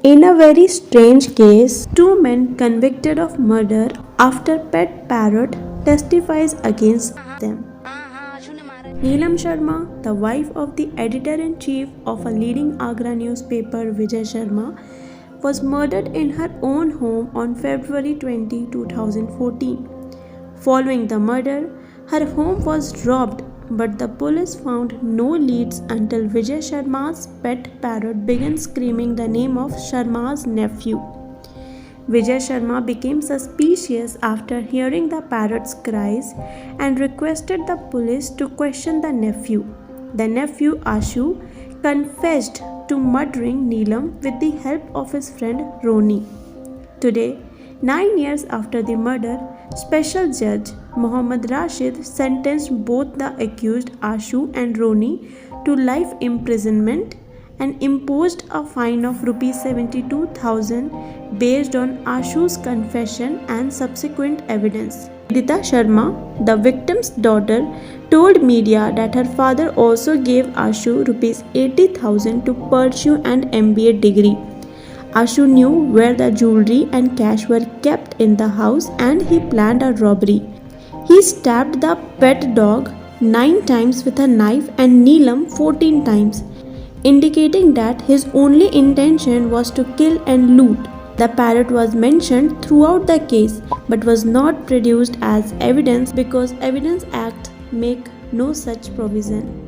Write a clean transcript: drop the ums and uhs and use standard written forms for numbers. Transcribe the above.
In a very strange case, two men convicted of murder after pet parrot testifies against them. Neelam Sharma, the wife of the editor-in-chief of a leading Agra newspaper Vijay Sharma, was murdered in her own home on February 20, 2014. Following the murder, her home was robbed, but the police found no leads until Vijay Sharma's pet parrot began screaming the name of Sharma's nephew. Vijay Sharma became suspicious after hearing the parrot's cries and requested the police to question the nephew. The nephew Ashu confessed to murdering Neelam with the help of his friend Roni. Today, 9 years after the murder, Special Judge Mohammad Rashid sentenced both the accused Ashu and Roni to life imprisonment and imposed a fine of Rs 72,000 based on Ashu's confession and subsequent evidence. Vidita Sharma, the victim's daughter, told media that her father also gave Ashu Rs 80,000 to pursue an MBA degree. Ashu knew where the jewelry and cash were kept in the house and he planned a robbery. He stabbed the pet dog 9 times with a knife and Neelam 14 times, indicating that his only intention was to kill and loot. The parrot was mentioned throughout the case but was not produced as evidence because Evidence Act make no such provision.